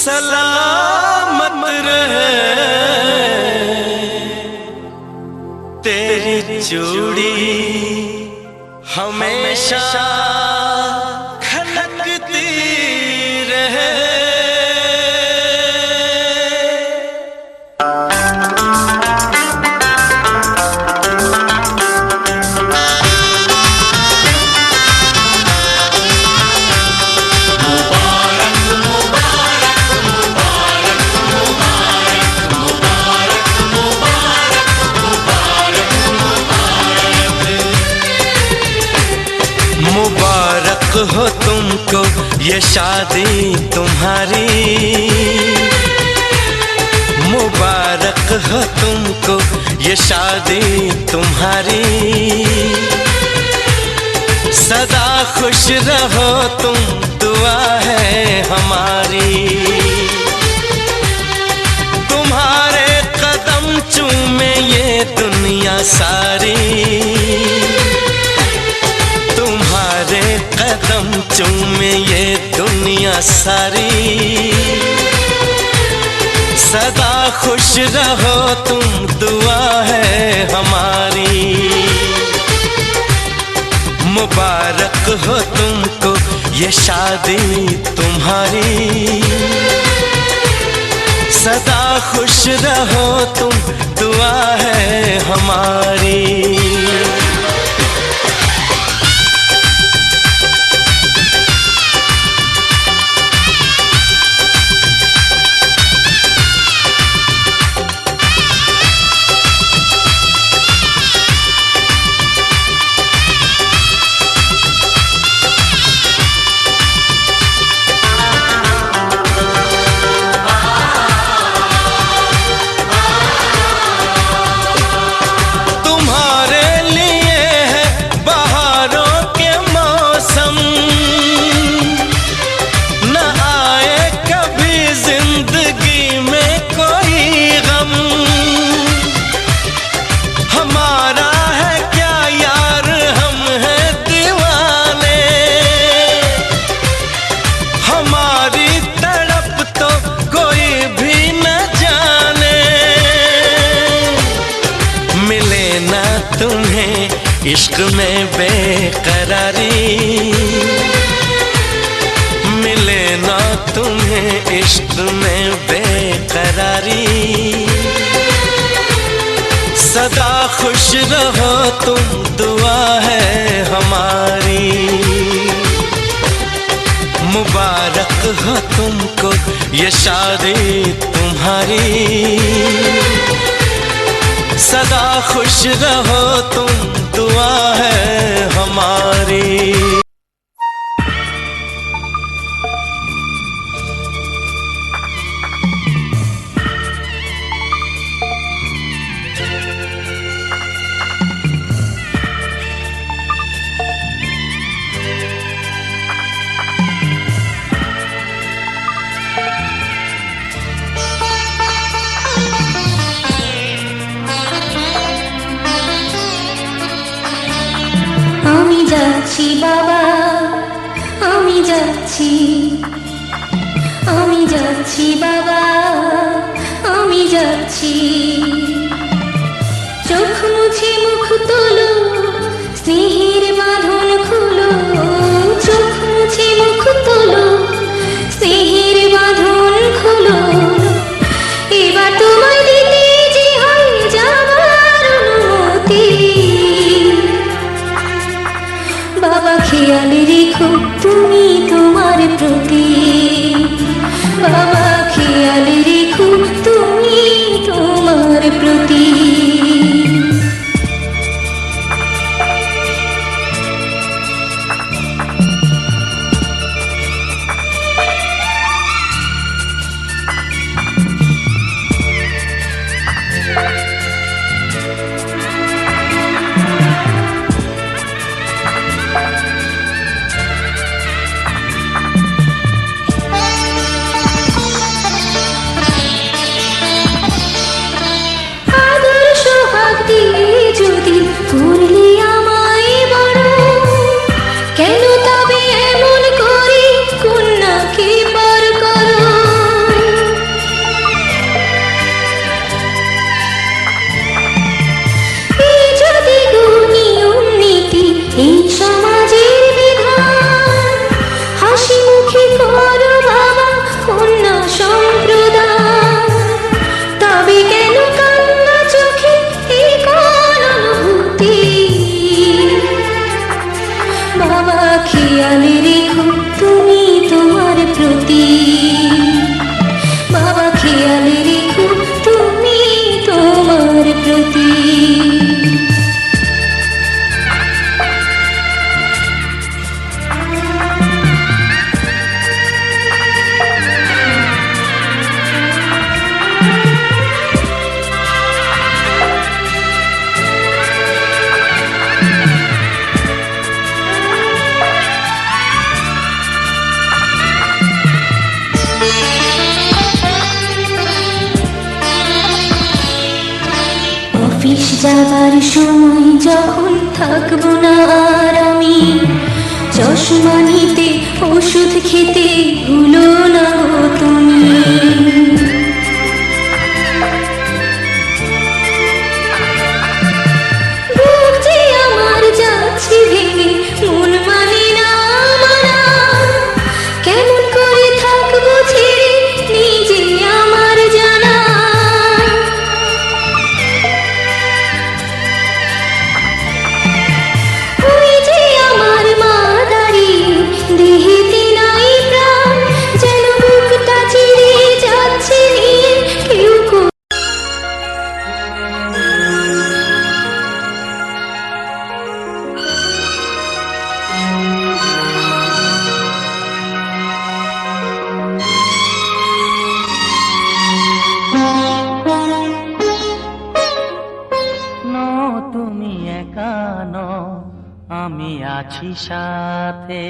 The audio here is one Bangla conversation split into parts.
सलामत रहे तेरी चूड़ी हमेशा खनकती रहे। मुबारक हो तुमको ये शादी तुम्हारी, मुबारक हो तुमको ये शादी तुम्हारी। सदा खुश रहो तुम, दुआ है हमारी। तुम्हारे कदम चूमे ये दुनिया सारी, कदम चूमे ये दुनिया सारी। सदा खुश रहो तुम, दुआ है हमारी। मुबारक हो तुमको ये शादी तुम्हारी। सदा खुश रहो तुम, दुआ है हमारी। इश्क में बेकरारी मिले ना तुम्हें, इश्क में बेकरारी। सदा खुश रहो तुम, दुआ है हमारी। मुबारक हो तुमको ये शादी तुम्हारी। सदा खुश रहो तुम, दुआ है हमारी। যাচ্ছি বাবা, আমি যাচ্ছি, আমি যাচ্ছি বাবা, আমি যাচ্ছি। চোখ মুছে মুখ তোলো, স্নেহের বাঁধন খুলো। চোখ মুছে মুখ তোলো, স্নেহের বাঁধন খুলো। এবার তোমায় দিতে যে হয় যাবার অনুমতি। বাবা খেয়াল রেখো তুমি তোমার প্রতি। বাবা খেয়াল রেখো তুমি তোমার প্রতি। যাবার সময় যখন থাকবো না আর আমি, চশমা নিতে ওষুধ খেতে ভুলো না গো তুমি। বুক যে আমার যাচ্ছে ভেঙে, মন মানে না মানা, কেমন করে থাকবো ছেড়ে নিজে আমার জানা। ওই যে আমার মা দাঁড়িয়ে, দেহেতে নাই প্রাণ, যেন বুকটা চিরে যাচ্ছে নিয়ে কেউ তুমি একা নও, আমি আছি সাথে।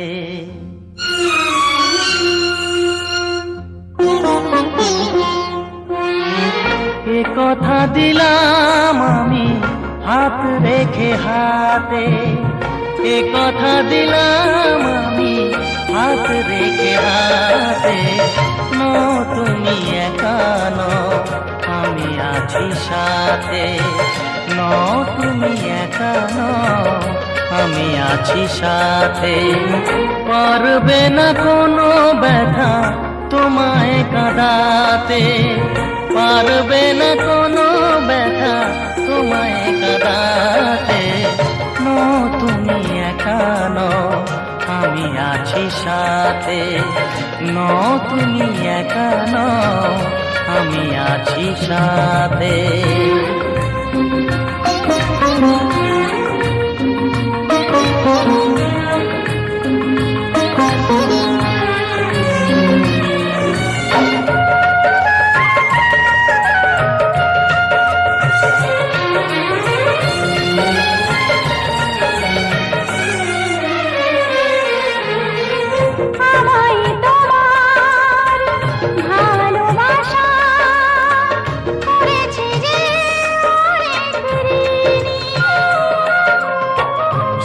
এ কথা দিলাম আমি হাত রেখে হাতে, এ কথা দিলাম আমি হাত রেখে হাতে। তুমি একা নও, আমি আছি সাথে। তুমি একা নও, আমি আছি সাথে। পারবে না কোনো ব্যথা তোমায় কাঁদাতে, পারবে না কোনো ব্যথা তোমায় কাঁদাতে। তুমি একা নও, আমি আছি সাথে। তুমি একা নও, আমি আছি সাথে।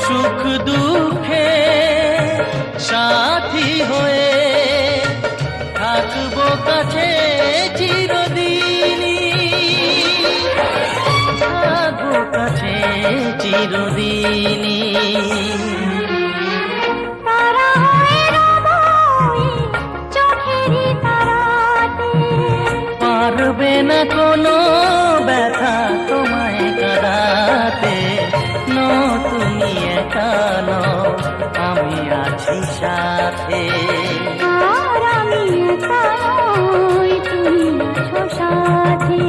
সুখ দুঃখে সাথী হয়ে থাকবো কাছে চিরদিনই, থাকবো কাছে চিরদিনই। পারবে না কোনো ব্যথা তোমায় কাঁদাতে। তুমি একা নও, আমি আছি সাথে। আমি একা নই, তুমি আছো সাথে।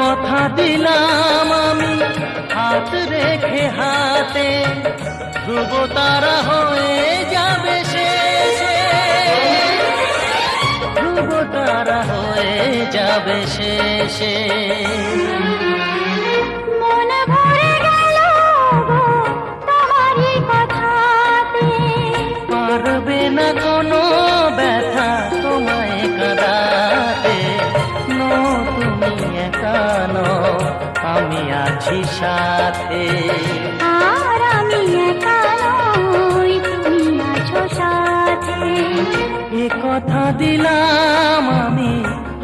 কথা দিলাম আমি হাত রেখে হাতে, ধ্রুব তারা হয়ে যাবে শেষে, ধ্রুব তারা হয়ে যাবে শেষে। মন ভরে গেল গো তোমারই কথাতে, পারবে না কোনো ব্যথা তোমায় কাঁদাতে। তুমি একা নও, আমি আছি সাথে। আর আমি একা নই, তুমি আছো সাথে। এ কথা দিলাম আমি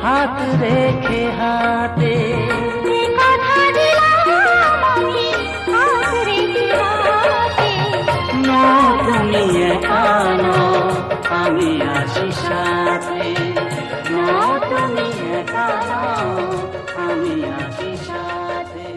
হাত রেখে হাতে, এ কথা দিলাম আমি হাত রেখে হাতে। তুমি একা নও, আমি আছি সাথে। তুমি একা নও, আমি আছি সাথে।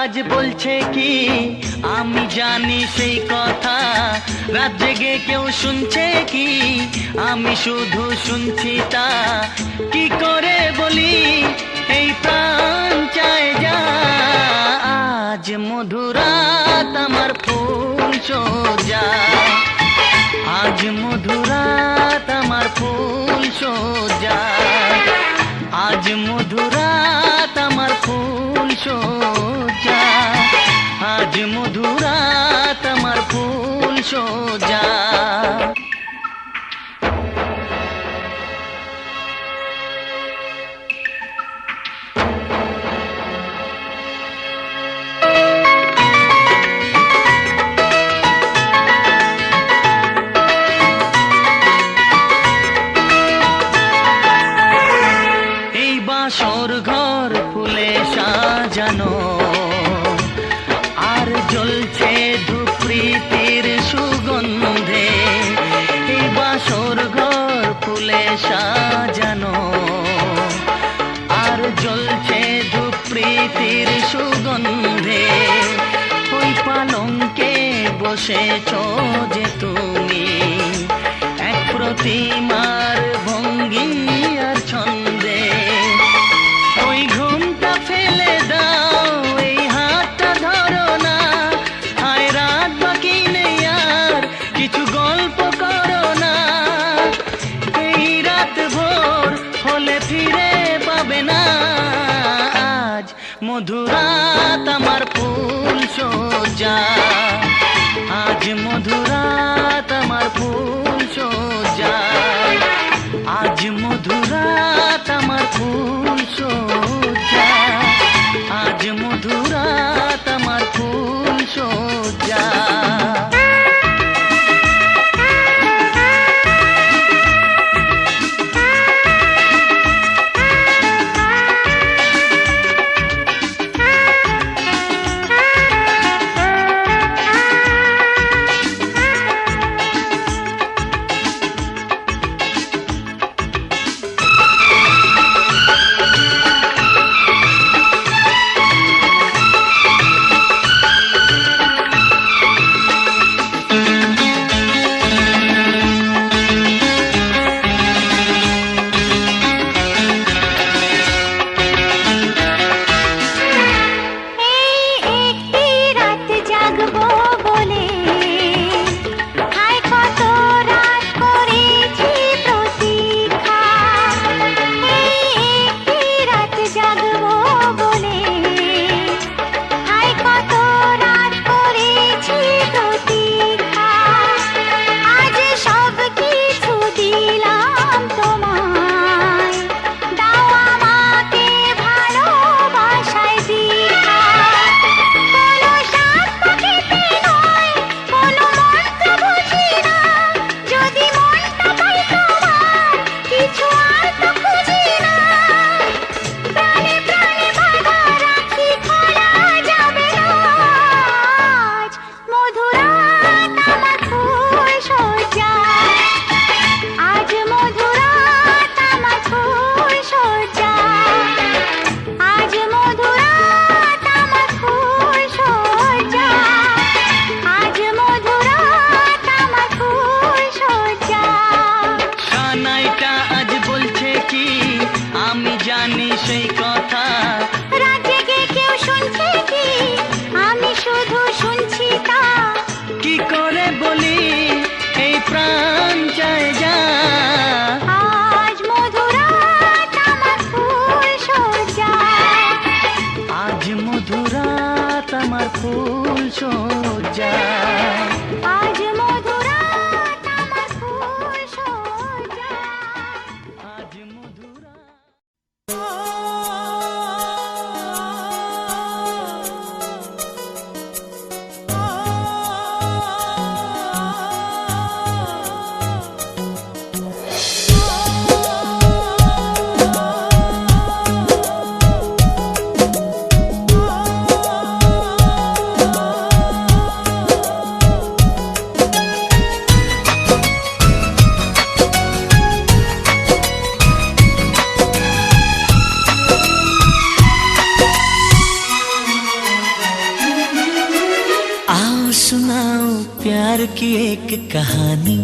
আজ বলছে কি আমি জানি সেই কথা, রাত জেগে কেউ শুনছে কি আমি শুধু শুনছি তা, কি করে বলি এই প্রাণ চায় যা। আজ মধুরাত আমার ফুল সোজা, আজ মধুরাত আমার ফুল সোজা, আজ মধুরাত আমার ফুল সোজা, আজ মধুরাত আমার ফুল সোজা। বাসর ঘর ফুলে সাজানো, আর জ্বলছে ধূপ প্রীতির সুগন্ধে। এই বাসর ঘর ফুলে সাজানো, আর জ্বলছে ধূপ প্রীতির সুগন্ধে। ওই পালঙ্কে বসেছ যে তুমি, এক প্রতিমার ভঙ্গি আর ছন্দে। ওই ঘুমটা ফেলে দাও, এই হাতটা ধরো না, হায় রাত বাকি নেই আর কিছু গল্প করো না। এই রাত ভোর হলে ফিরে পাবে না, আজ মধুরাত আমার ফুল সোজা, আজ মধুরাত আমার ফুল সোজা, আজ মধুরাত আমার ফুল সোজা, আজ মধুরাত আমার ফুল সোজা। सुनाऊं प्यार की एक कहानी।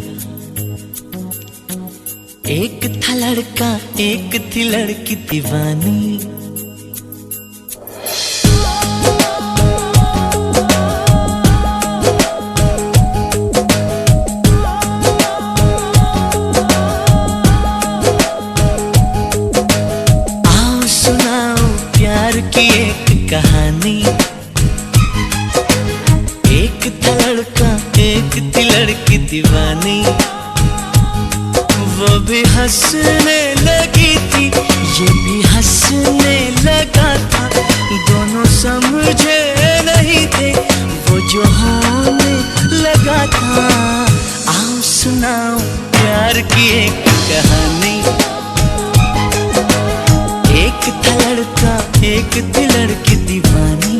एक था लड़का एक थी लड़की दीवानी। आओ सुनाऊं प्यार की एक कहानी। एक था लड़का एक थी लड़की दीवानी। वो भी हंसने लगी थी ये भी हंसने लगा था। दोनों समझे नहीं थे वो जो होने लगा था। आओ सुनाओ प्यार की एक कहानी। एक था लड़का एक थी लड़की दीवानी।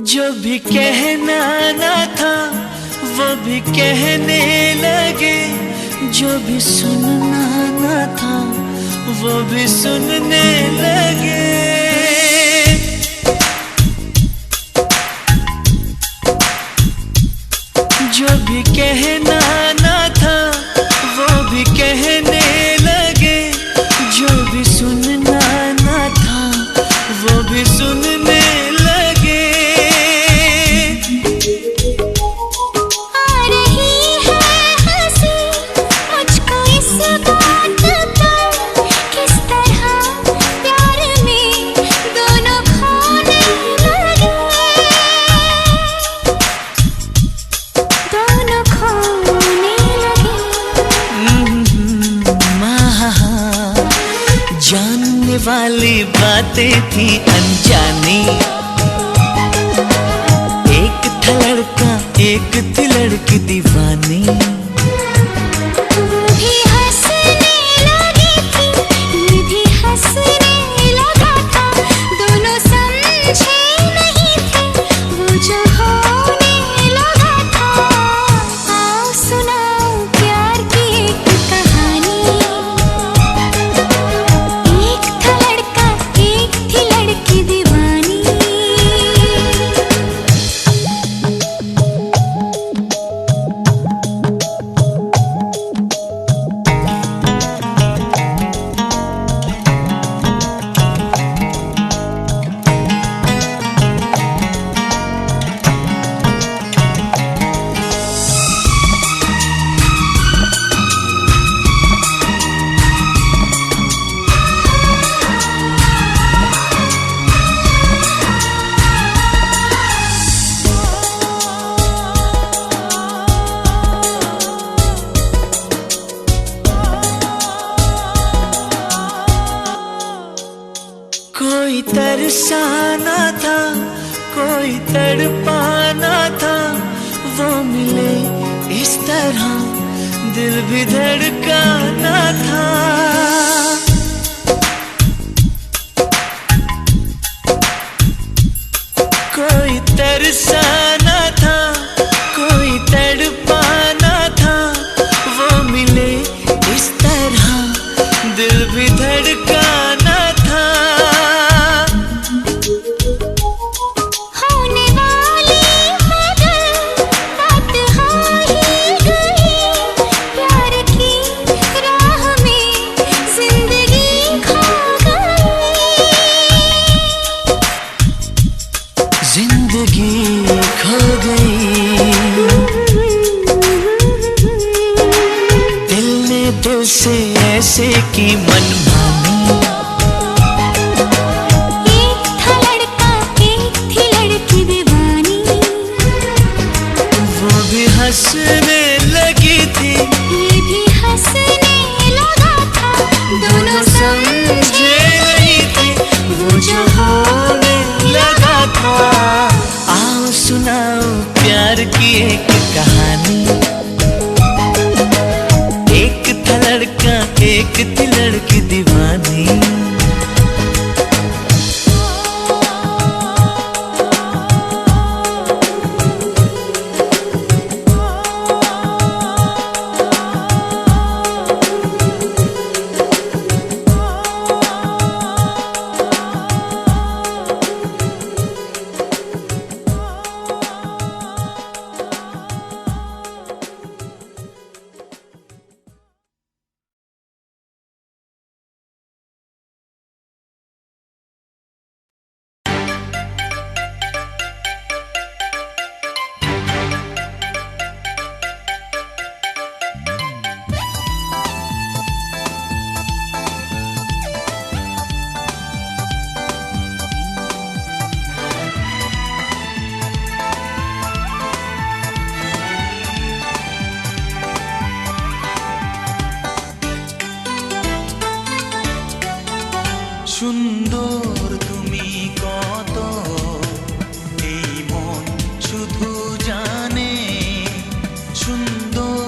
जो भी कहना ना था वो भी कहने लगे। जो भी सुनना ना था वो भी सुनने लगे। जो भी कहना ना था वो भी कहने लगे। जो भी सुनना ना था वो भी सुनने लगे। जानने वाली बातें थी अनजानी। एक था लड़का एक थी लड़की दीवानी। वो भी हंसने लगी थी ये भी हंसने लगा था। दोनों समझे नहीं थे वो जो होने लगा था। आओ सुनाओ प्यार की एक कहानी। कोई तरसाना था कोई तड़पाना था। वो मिले इस तरह दिल भी धड़काना था। कोई तरसाना था कोई तड़पाना था। वो मिले इस तरह दिल भी धड़काना था। जिंदगी खो गई दिल ने दिल से ऐसे की मनमानी। एक था लड़का एक थी लड़की दीवानी। वो भी हंसने लगी তো